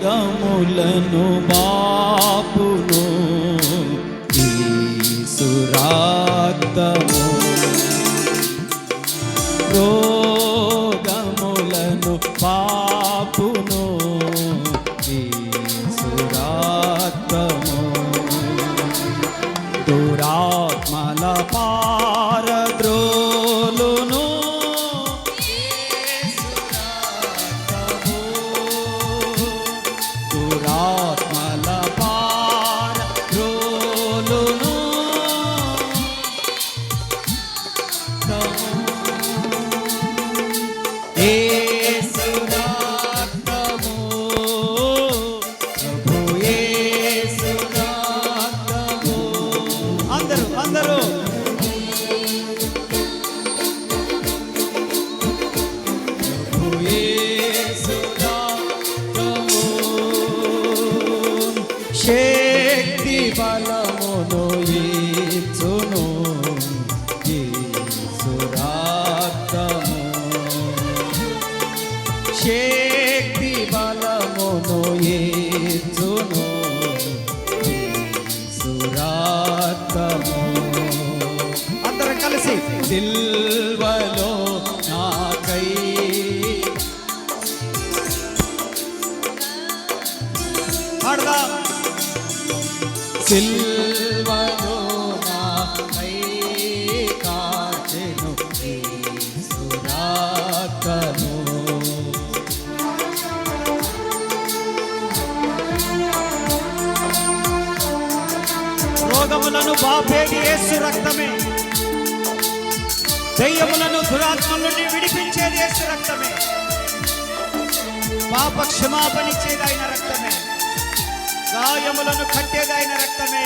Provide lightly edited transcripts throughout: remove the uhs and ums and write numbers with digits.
గములను బాపును యేసు రక్తము, రోగములను బాపును యేసు రక్తము, దురాత్మల పారద్రోలును దురాత్మల పారద్రోలును యేసు రక్తము, ప్రభు యేసు రక్తము. అందరూ ప్రభు యేసు రక్తము, శక్తి బలమును ఇచ్చును యేసు రక్తము, శక్తి బలమును ఇచ్చును యేసు రక్తము. అందరం కలిసి సిల్వలో నాకై పాడదాం. సిల్వలో నాకై కాచెను యేసు రక్తము, రోగములను బాపేటి యేసు రక్తమే, దయ్యములను దురాత్మల నుండి విడిపించేది యేసు రక్తమే, పాప క్షమాపణ ఇచ్చేది ఆయన రక్తమే, గాయములను కట్టేది ఆయన రక్తమే.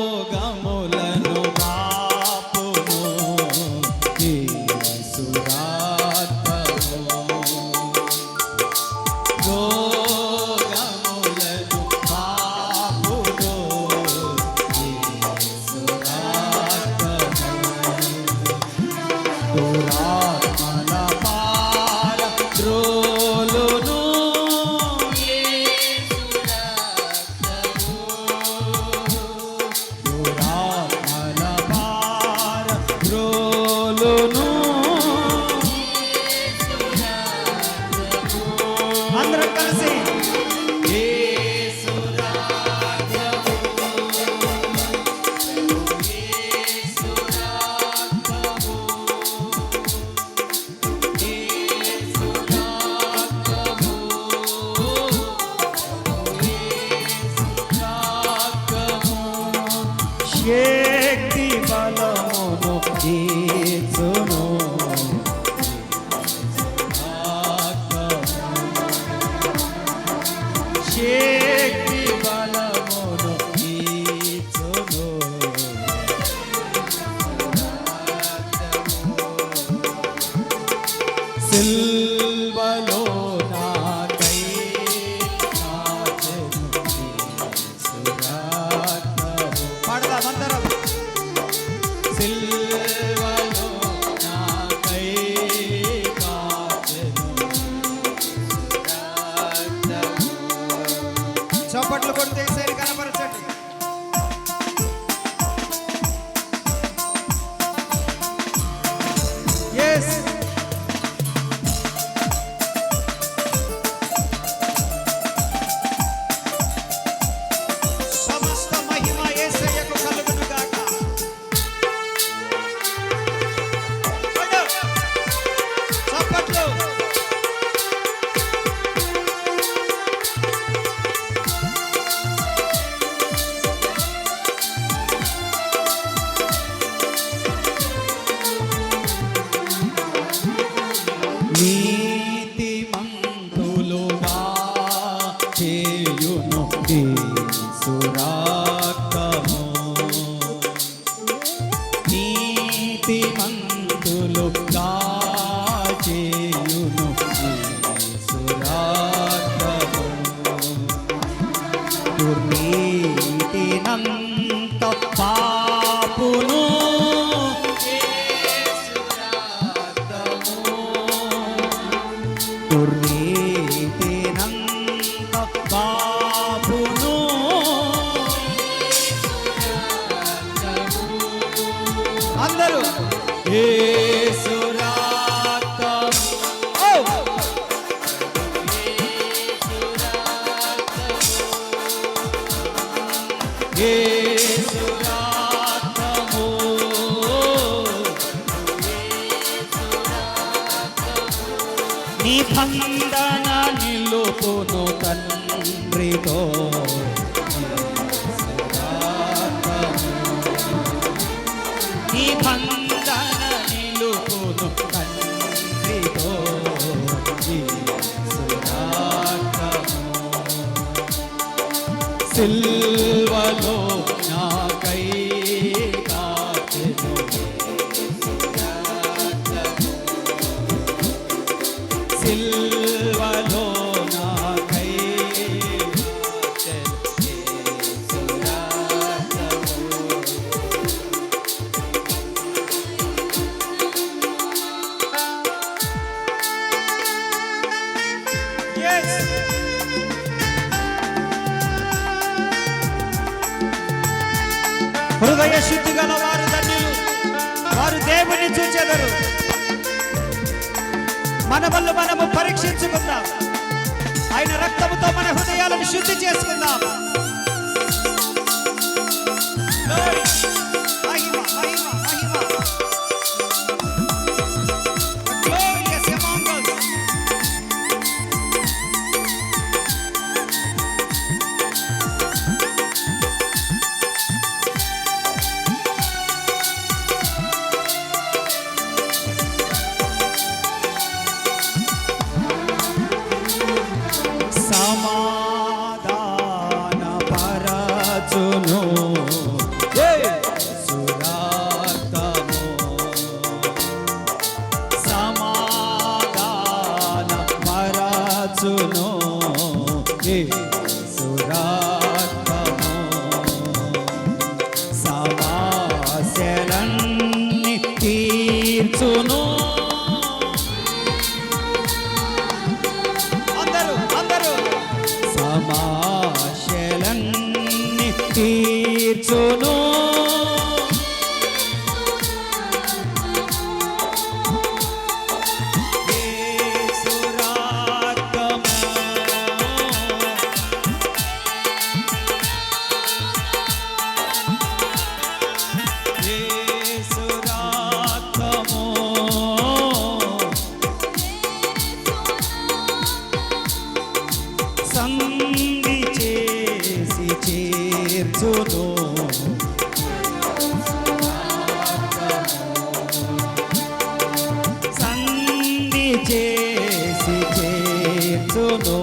రోగములను బాపును యేసు రక్తము, రోగములను బాపును యేసు రక్తము, దురాత్మల పారద్రోలును అందరం కలిసి యేసు రక్తము, యేసు రక్తము, యేసు రక్తము, యేసు రక్తము, శక్తి బలమును ఇచ్చును శక్తి బలమును ఇచ్చును సిల్వలో నాకై కాచెను యేసు రక్తము. పాడదాం అందరం. సిల్వలో నాకై కాచెను రక్తము. చప్పట్లు కొడితే సరి కనపరచండి. ఎస్ సమస్త మహిమ యేసయ్యకు కలుగును గాక. నీతిమంతులు కాచేయును యేసురాత్మము దుర్నీతినంత పాపును దుర్నీతినంత పాపును అందరూ యేసురాత్మము యేసురాత్మము నిబంధన నిలుపును తండ్రితో నిబంధన నిలుపును తండ్రితో సిల్వలో నాకై కాచెను సిల్వలో నాకై హృదయ శుద్ధి గల వారు ధన్యులు, వారు దేవుని చూచెదరు. మన వల్ల మనము పరీక్షించుకుందాం, ఆయన రక్తముతో మన హృదయాలను శుద్ధి చేసుకుందాం. Glory. మహిమ, మహిమ, మహిమ. Glorious among us. సమాధాన పరచును యేసురాత్మము సమాధాన పరచును యేసురాత్మము సమస్యలన్నీ తీర్చును. సమాశలన్నీ తీర్చును. యేసురాత్మము యేసురాత్మము సంధి చేసి చేర్చును. సంధి చేసి చేర్చును.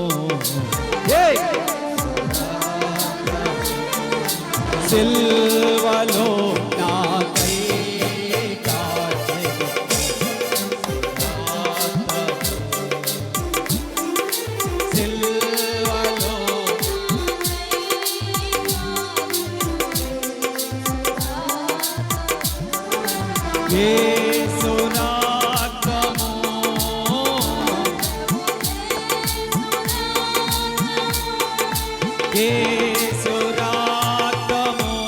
సిల్వలో నాకై కాచెను సిల్వలో యేసురాత్మము యేసురాత్మము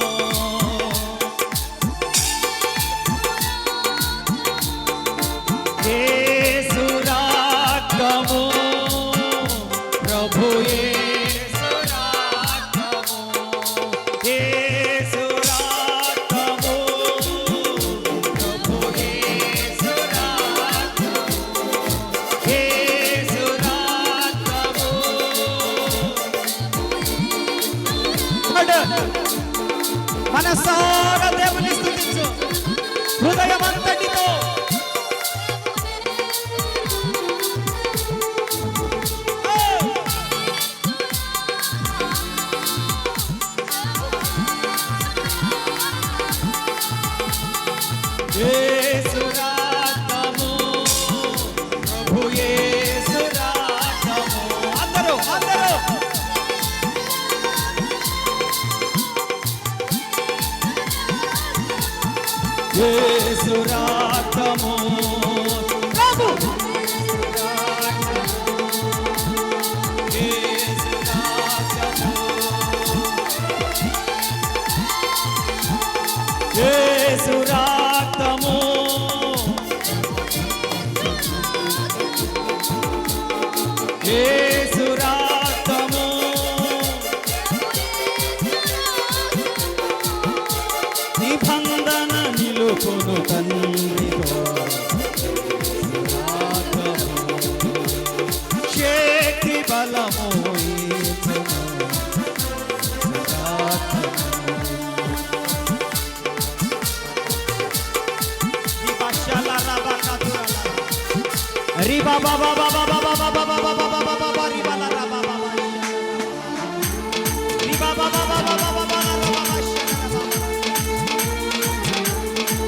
యేసురాత్మము ప్రభు యేసురాత్మము యేసురాత్మము ప్రభు యేసురాత్మము యేసురాత్మము మనసారా దేవుని స్తుతించు హృదయమంతటితో. Yeah. యేసు రక్తము ప్రభు యేసు రక్తము యేసు రక్తము యేసు రక్తము నిబంధన నిలుపును తండ్రితో శక్తి బలము రిబా బాబా బాబా బాబా బాబా బాబా బాబా బాబా రిబా లా బాబా బాబా రిబా బాబా బాబా బాబా బాబా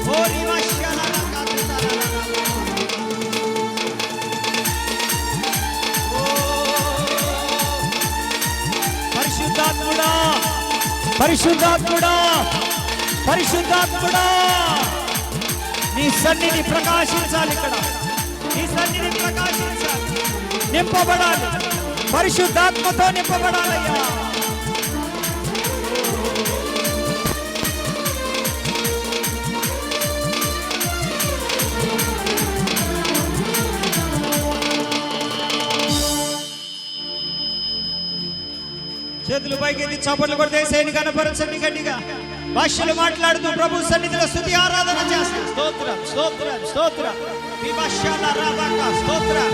ఓ రిబా షాలా లా కాతుతా లా ఓ పరిశుద్ధాత్ముడా పరిశుద్ధాత్ముడా పరిశుద్ధాత్ముడా నీ సన్నిధి ప్రకాశించాలి ఇక్కడ నీ సన్నిధి ప్రకాశించాలి నింపబడాలి పరిశుద్ధాత్మతో నింపబడాలయ్యా చేతులు పైకెత్తి చప్పట్లు కొడితే యేసుని కనపరచండి గట్టిగా భాషలు మాట్లాడుతూ ప్రభు సన్నిధిలో స్తుతి ఆరాధన చేస్తాం స్తోత్రం స్తోత్రం స్తోత్రం విభాషల రాబాక స్తోత్రం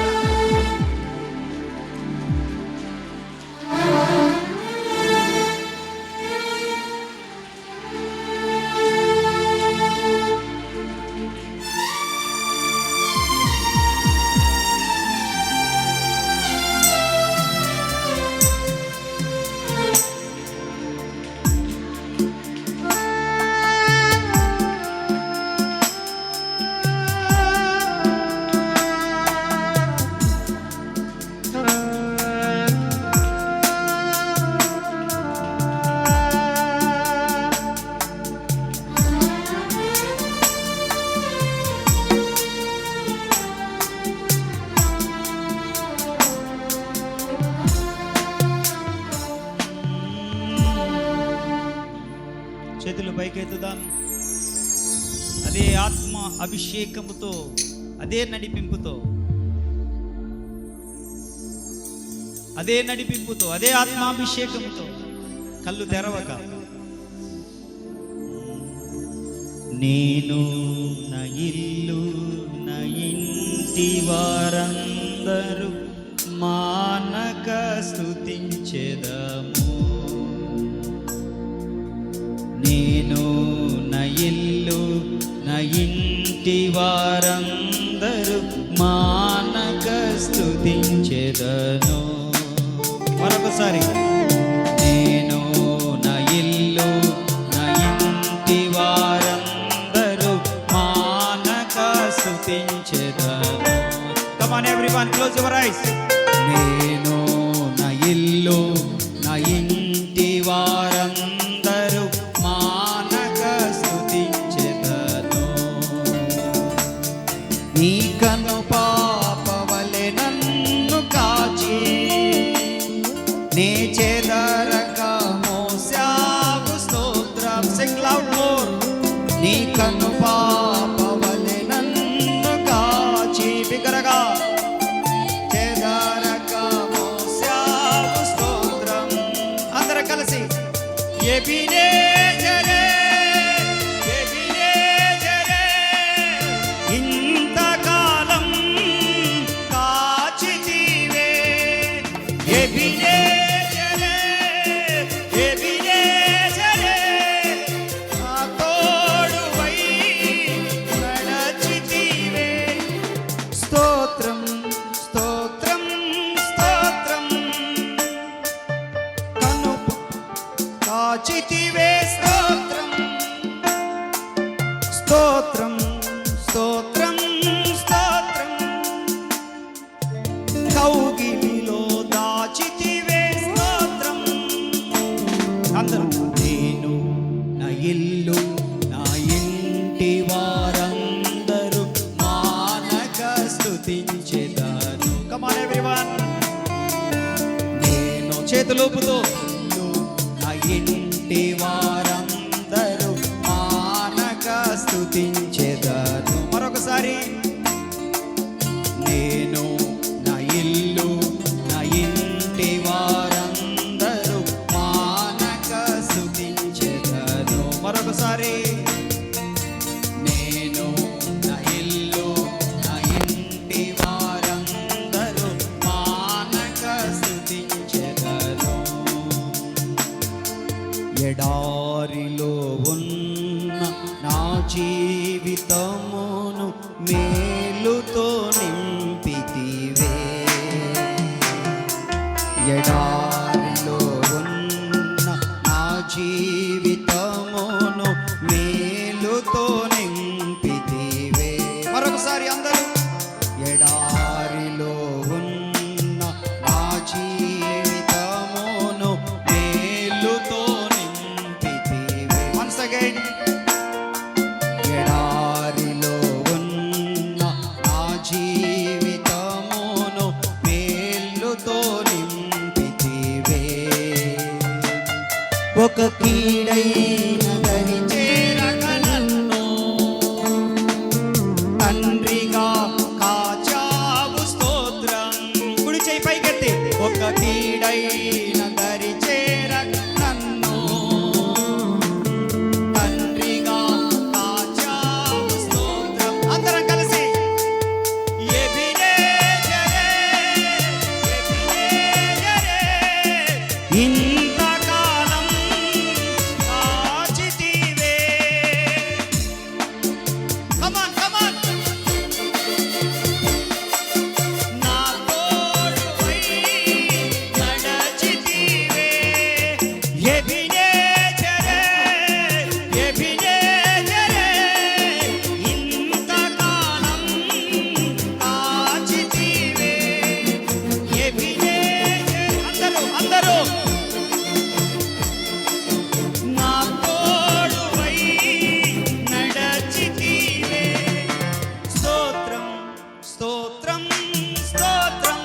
చేతులు పైకెత్తుదాం అదే ఆత్మ అభిషేకముతో అదే నడిపింపుతో అదే ఆత్మాభిషేకముతో కళ్ళు తెరవక నేను నా ఇల్లు నా ఇంటి వారందరూ మానక స్తుతించెదము నేను నా ఇల్లు నా ఇంటి వారందరూ మానక స్తుతించెదను మరొకసారి నేను నా ఇల్లు నా ఇంటి వారందరూ మానక స్తుతించెదను. Come on everyone, close your eyes. నేను నా ఇల్లు నా ఇంటి వారందరూ మానక స్తుతించెదను. నీ కను పాపవలె నన్ను కాచి నీ చెదరక మోసావు స్తోత్రం. Sing loud more. నీ కను పాపవలె నన్ను కాచి బిగరగా చెదరక మోసావు స్తోత్రం. అందరూ కలిసి ఎబినేజరే ఎబినేజరే ఇంతకాలం కాచితివే ఎబినేజరే ఎబినేజరే నా తోడువై స్తుతించెదను. మరొకసారి నేను నా ఇల్లు నా ఇంటి వారందరూ మానక స్తుతించెదను. మరొకసారి నేను నా ఇల్లు నా ఇంటి వారందరూ మానక స్తుతించెదను. ఎడారిలో ఉన్న నా జీవితమును మేలుతో నింపితివే. ఎడారిలో ఉన్న నా జీవితమును మేలుతో నింపితివే. మరొకసారి అందరూ ఎడారిలో ఉన్న నా జీవితమును మేలుతో నింపితివే. వన్స్ అగైన్ ఎడారిలో ఉన్న నా జీవితమును మేలుతో నింపితివే. ఒక కీడైన దరి చేరక నన్ను తండ్రిగా కాచావు స్తోత్రం. కుడి చేయి పైకెత్తి. ఒక కీడైన దరి చేరక నన్ను తండ్రిగా కాచావు స్తోత్రం. అందరం కలిసి ఎబినేజరే, ఎబినేజరే, ఇంతకాలం కాచితివే. Come on, come on. నా తోడువై నడచితివే. ఎబినేజరే, ఎబినేజరే, ఇంతకాలం కాచితివే. ఎబినేజరే, అందరూ నా తోడువై నడచితివే. స్తోత్రం స్తోత్రం స్తోత్రం.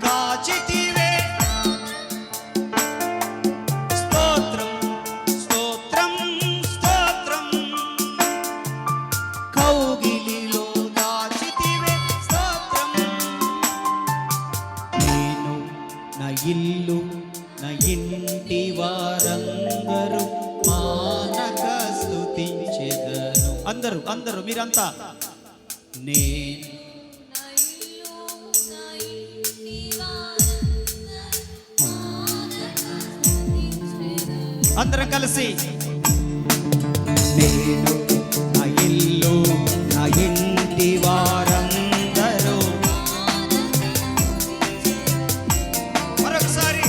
కాచితివే. స్తోత్రం స్తోత్రం స్తోత్రం. కౌగిలిలో దాచితివే. స్తోత్రం. నేను నా ఇల్లు నా ఇంటి వారందరూ మానక స్తుతించెదను. అందరూ మీరంతా నేను అందరం కలిసి నేను నా ఇల్లు నా ఇంటి వారందరూ. మరొకసారి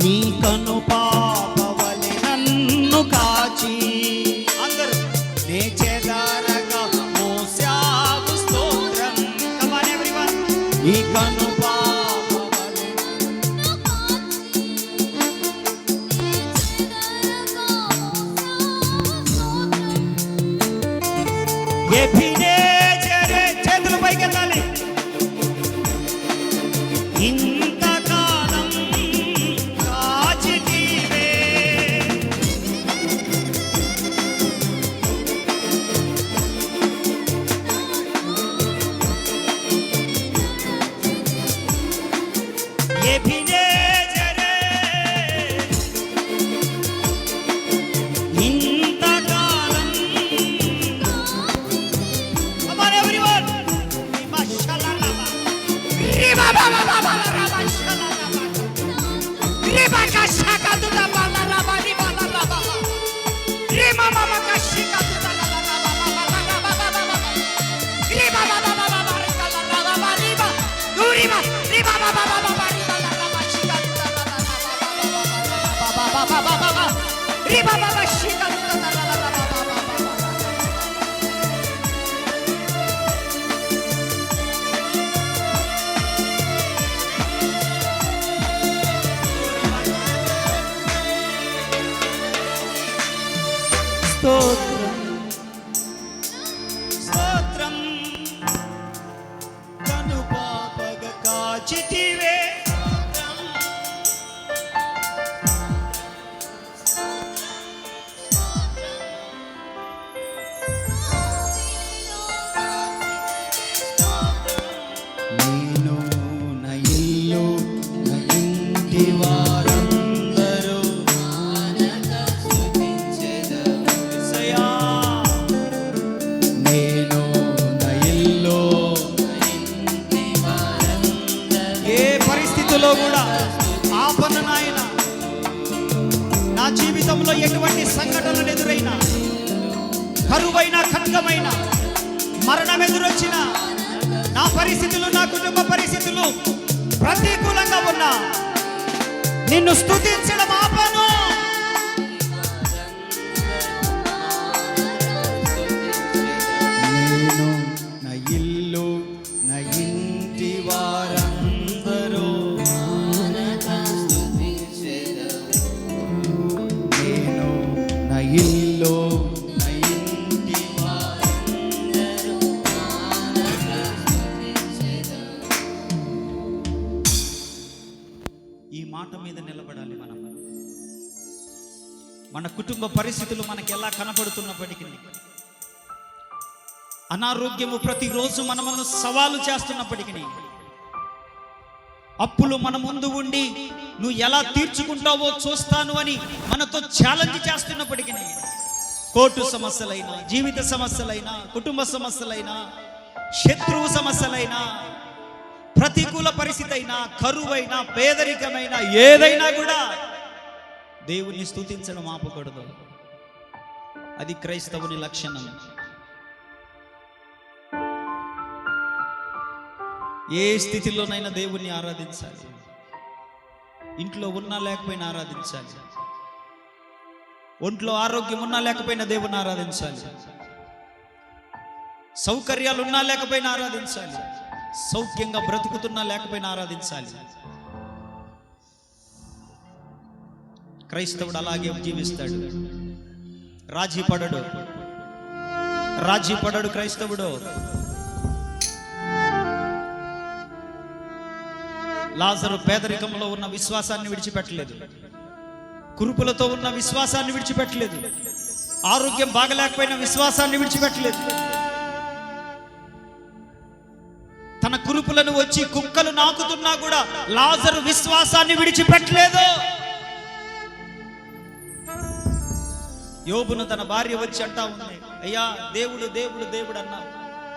నీ కను పాపవలె నన్ను కాచి అందరూ నే చెదారగా మోసావు స్తోత్రం. Come on everyone. నీ కను పాపవలె ఎబినేజరే, చేతులు పైకెత్తాలి. ఇంతకాలం కాచితివే. ఎబినేజరే, ఇంతకాలం. Come on everyone. Mashallah. Riba baba baba raba shalala. Riba kashaka duda bala raba riba la raba. Riba mama kashika duda la raba baba raba baba. Riba baba baba riba la raba riba. Riba riba baba baba riba la raba shika duda la raba baba baba baba. Riba baba shika duda la raba baba. స్తోత్రం స్తోత్రం కాచితివే. నేను నా ఇల్లు నా ఇంటి వారందరూ యేసయ్యా. నేను నా ఇల్లు ఏ పరిస్థితుల్లో కూడా ఆపన నాయన. నా జీవితంలో ఎటువంటి సంఘటనలు ఎదురైనా, కరువైన ఖడ్గమైన మరణం ఎదురొచ్చిన, నా పరిస్థితులు నా కుటుంబ పరిస్థితులు ప్రతికూలంగా ఉన్నా నిన్ను స్తుతించడం ఆపను. నేను నా ఇల్లు నా ఇంటి వారందరూ నేను నా ఇల్లు నా ఇంటి వారందరూ. ఈ మాట మీద నిలబడాలి మనం. మన కుటుంబ పరిస్థితులు మనకి ఎలా కనపడుతున్నప్పటికీ, అనారోగ్యము ప్రతిరోజు మనము సవాలు చేస్తున్నప్పటికీ, అప్పులు మన ముందు ఉండి నువ్వు ఎలా తీర్చుకుంటావో చూస్తాను అని మనతో ఛాలెంజ్ చేస్తున్నప్పటికీ, కోర్టు సమస్యలైనా, జీవిత సమస్యలైనా, కుటుంబ సమస్యలైనా, శత్రువు సమస్యలైనా, ప్రతికూల పరిస్థితి అయినా, కరువైనా, పేదరికమైన ఏదైనా కూడా దేవుని స్తుతించడం ఆపకూడదు. అది క్రైస్తవుని లక్షణం. ఏ స్థితిలోనైనా దేవుణ్ణి ఆరాధించాలి. ఇంట్లో ఉన్నా లేకపోయినా ఆరాధించాలి. ఒంట్లో ఆరోగ్యం ఉన్నా లేకపోయినా దేవుని ఆరాధించాలి. సౌకర్యాలు ఉన్నా లేకపోయినా ఆరాధించాలి. సౌఖ్యంగా బ్రతుకుతున్నా లేకపోయినా ఆరాధించాలి. క్రైస్తవుడు అలాగే జీవిస్తాడు. రాజీ పడడు క్రైస్తవుడు. లాజరు పేదరికంలో ఉన్న విశ్వాసాన్ని విడిచిపెట్టలేదు. కురుపులతో ఉన్న విశ్వాసాన్ని విడిచిపెట్టలేదు. ఆరోగ్యం బాగలేకపోయిన విశ్వాసాన్ని విడిచిపెట్టలేదు. తన కురుపులను వచ్చి కుక్కలు నాకుతున్నా కూడా లాజరు విశ్వాసాన్ని విడిచిపెట్టలేదు. యోబును తన భార్య వచ్చి అంటా ఉంది, అయ్యా దేవుడు దేవుడు దేవుడు అన్నా.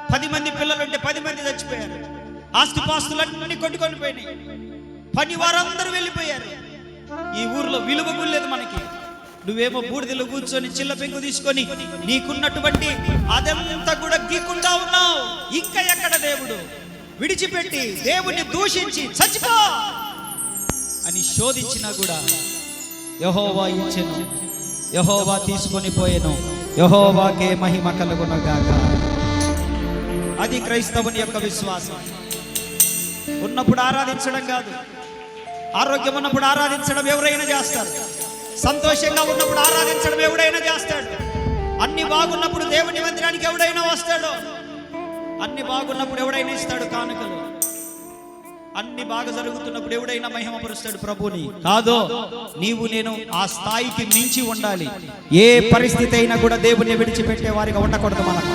10 మంది పిల్లలుంటే 10 మంది చచ్చిపోయారు. ఆస్తిపాస్తులన్నీ కొట్టుకొని పోయినాయి. పని వారందరూ వెళ్ళిపోయారు. ఈ ఊర్లో విలువ లేదు మనకి. నువ్వేమో బూడిదలో కూర్చొని చిల్ల పెంకు తీసుకొని నీకున్నటువంటి అదంతా కూడా గీకుండా ఉన్నావు. ఇంకా ఎక్కడ దేవుడు? విడిచిపెట్టి దేవుణ్ణి దూషించి చచ్చిపో అని శోధించినా కూడా యెహోవా ఇచ్చెను, యెహోవా తీసుకొని పోయెను, యెహోవాకే మహిమ కలుగునుగాక. అది క్రైస్తవుని యొక్క విశ్వాసం. ఉన్నప్పుడు ఆరాధించడం కాదు. ఆరోగ్యం ఉన్నప్పుడు ఆరాధించడం ఎవరైనా చేస్తారు. సంతోషంగా ఉన్నప్పుడు ఆరాధించడం ఎవడైనా చేస్తాడు. అన్ని బాగున్నప్పుడు దేవుని మందిరానికి ఎవడైనా వస్తాడు. అన్ని బాగున్నప్పుడు ఎవడైనా ఇస్తాడు కానుకలు. అన్ని బాగా జరుగుతున్నప్పుడు ఎవడైనా మహిమపరుస్తాడు ప్రభుని. కాదో నీవు నేను ఆ స్థాయికి మించి ఉండాలి. ఏ పరిస్థితి అయినా కూడా దేవుని విడిచిపెట్టే వారిగా ఉండకూడదు మనకు.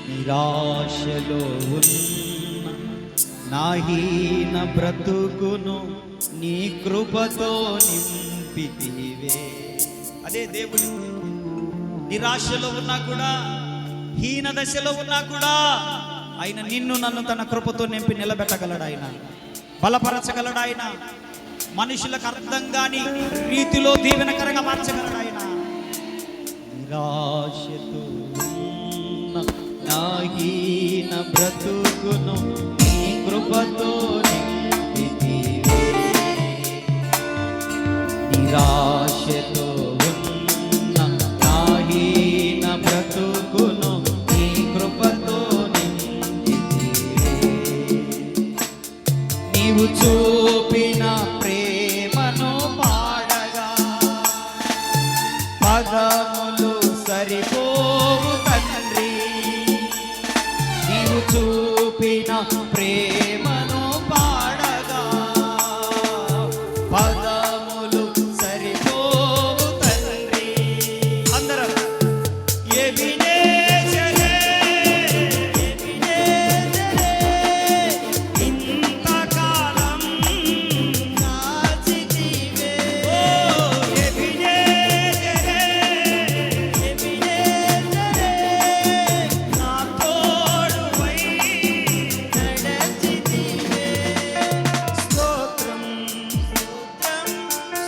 నిరాశలో ఉన్న నా హీన బ్రతుకును నీ కృపతో నింపితివే. అదే దేవుడు. నిరాశలో ఉన్నా కూడా, హీన దశలో ఉన్నా కూడా ఆయన నిన్ను నన్ను తన కృపతో నింపి నిలబెట్టగలడు. ఆయన బలపరచగలడు. ఆయన మనుషులకు అర్థం కాని రీతిలో దీవెనకరంగా మార్చగలడు. ఆయన నిరాశతో నా హీన బ్రతుకును నీ కృపతో నింపితివే. నిరాశతో ఉన్న నా హీన బ్రతుకును నీ కృపతో నింపితివే. నీవు చూపిన ప్రేమను పాడగా పదములు సరిపోవు తండ్రి. ఎబినేజరే, ఇంతకాలం కాచితివే, ఓ ఎబినేజరే, నా తోడువై నడచితివే. స్తోత్రం.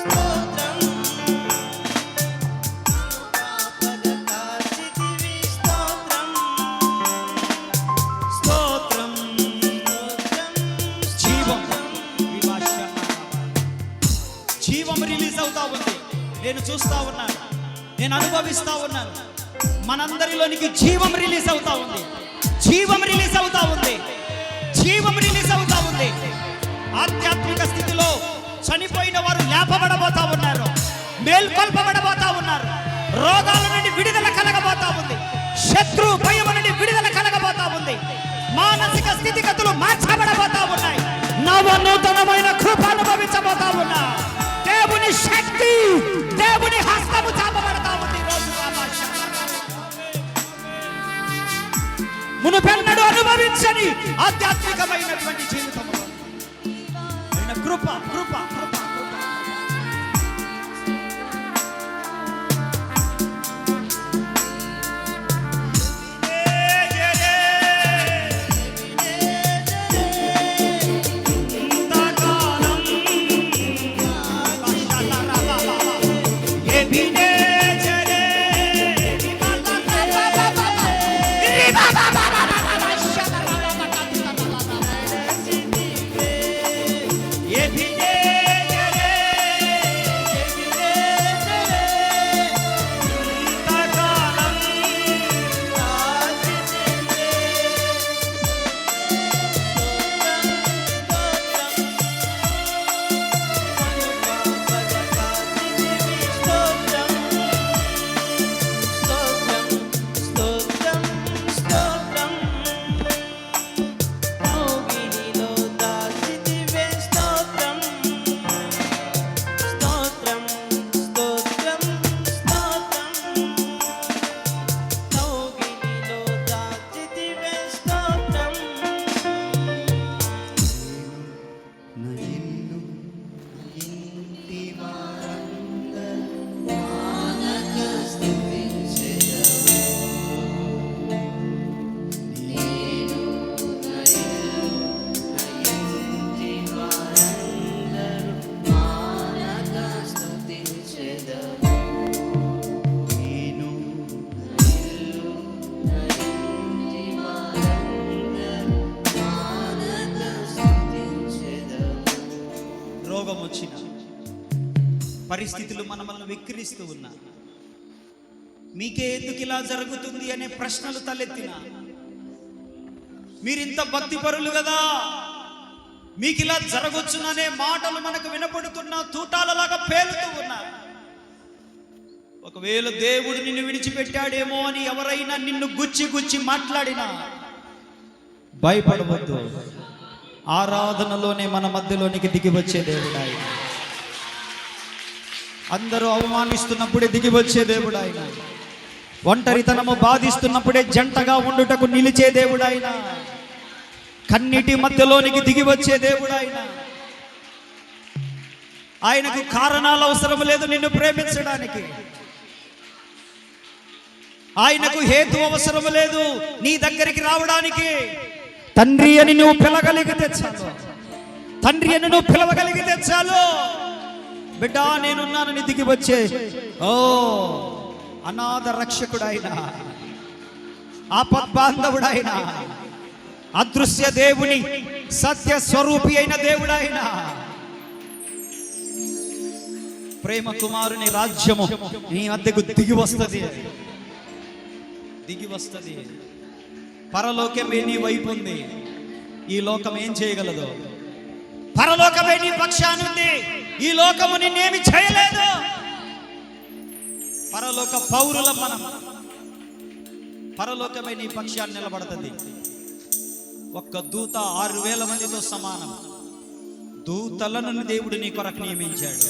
స్తోత్రం, ఆపద కాచితివి. స్తోత్రం, స్తోత్రం. జీవం జీవం రిలీజ్ అవుతా ఉంది. నేను చూస్తా ఉన్నాను, నేను అనుభవిస్తా ఉన్నాను. మనందరిలోనికి జీవం రిలీజ్ అవుతా ఉంది. జీవం రిలీజ్ అవుతా ఉంది. జీవం రిలీజ్ అవుతా ఉంది. ఆధ్యాత్మిక స్థితిలో చనిపోయిన వారు లేపబడబోతా ఉన్నారు, మేల్కొల్పబడబోతా ఉన్నారు. రోగాల నుండి విడుదల కలగబోతా ఉంది. శత్రు భయం నుండి విడుదల కలగబోతా ఉంది. మానసిక స్థితిగతులు మార్చబడబోతా ఉన్నాయి. నవనూతనమైన కృప అనుభవించబోతా ఉన్నా. దేవుని శక్తి, దేవుని హస్తము చాపబడతా ఉంది ఈ రోజు. మునుపెన్నడూ అనుభవించని ఆధ్యాత్మికమైనటువంటి జీవితంలో ఆయన కృప కృప కృప కృప. రోగం వచ్చిన పరిస్థితులు మనల్ని విక్రిస్తూ ఉన్నా, మీకే ఎందుకు ఇలా జరుగుతుంది అనే ప్రశ్నలు తలెత్తిన, మీరింత భక్తిపరులు కదా, మీకు ఇలా జరగొచ్చుననే మాటలు మనకు వినపడుతున్నా తూటాలలాగా పేలుతూ ఉన్నా, ఒకవేళ దేవుడు నిన్ను విడిచిపెట్టాడేమో అని ఎవరైనా నిన్ను గుచ్చి గుచ్చి మాట్లాడినా భయపడవద్దు. ఆరాధనలోనే మన మధ్యలోనికి దిగి వచ్చే దేవుడు ఆయన. అందరూ అవమానిస్తున్నప్పుడే దిగి వచ్చే దేవుడు ఆయన. ఒంటరితనము బాధిస్తున్నప్పుడే జంటగా ఉండుటకు నిలిచే దేవుడు ఆయన. కన్నిటి మధ్యలోనికి దిగి వచ్చే దేవుడు ఆయన. ఆయనకు కారణాలు అవసరం లేదు నిన్ను ప్రేమించడానికి. ఆయనకు హేతు అవసరం లేదు నీ దగ్గరికి రావడానికి. తండ్రి అని నువ్వు పిలవగలిగితే చాలు. తండ్రి అని నువ్వు పిలవగలిగితే చాలు. బిడ్డ నేనున్నానని దిగి వచ్చే ఓ అనాథ రక్షకుడైన, ఆపద్బాంధవుడైన, అదృశ్య దేవుని సత్య స్వరూపి అయిన దేవుడైన ప్రేమ కుమారుని రాజ్యము నీ వద్దకు దిగి వస్తుంది. దిగి వస్తుంది. పరలోకమే నీ వైపు ఉంది. ఈ లోకం ఏం చేయగలదు? పరలోకమే నీ పక్షానుంది. ఈ లోకము నిన్నేమి చేయలేదు. పరలోక పౌరులం మనం. పరలోకమే నీ పక్షాన్ని నిలబడుతుంది. ఒక్క దూత 6,000 మందితో సమానం. దూతలను దేవుడు నీ కొరకు నియమించాడు.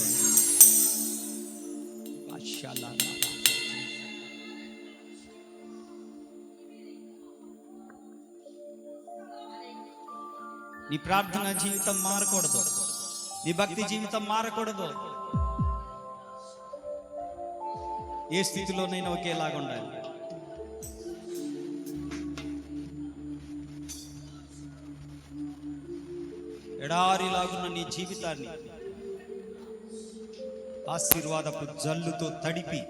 నీ ప్రార్థన జీవితం మారకూడదు, నీ భక్తి జీవితం మారకూడదు. ఏ స్థితిలోనైనా ఒకేలాగా ఉండాలి. ఎడారిలాగున్న నీ జీవితాన్ని ఆశీర్వాదపు జల్లుతో తడిపి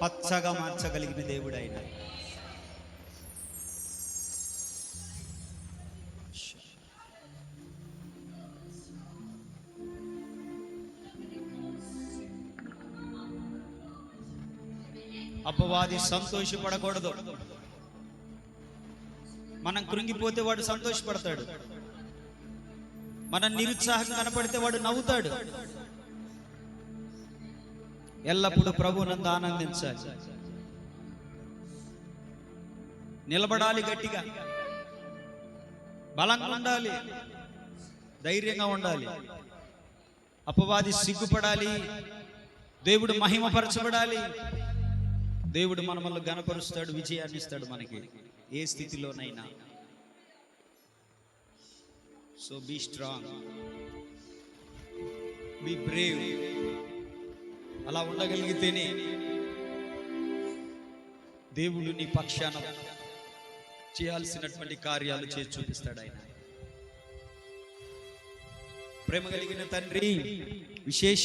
పచ్చగా మార్చగలిగిన దేవుడు ఆయన. అపవాది సంతోషపడకూడదు. మనం కృంగిపోతే వాడు సంతోషపడతాడు, మనం నిరుత్సాహం కనపడితే వాడు నవ్వుతాడు. ఎల్లప్పుడూ ప్రభువునందు ఆనందించాలి, నిలబడాలి, గట్టిగా బలంగా ఉండాలి, ధైర్యంగా ఉండాలి. అపవాది సిగ్గుపడాలి, దేవుడు మహిమపరచబడాలి. దేవుడు మనల్ని గణపరుస్తాడు, విజయాన్ని ఇస్తాడు మనకి ఏ స్థితిలోనైనా. So be strong, be brave. అలా ఉండగలిగితేనే దేవుడు నీ పక్షాన చేయాల్సినటువంటి కార్యాలు చేసి చూపిస్తాడు ఆయన. ప్రేమ కలిగిన తండ్రి, విశేష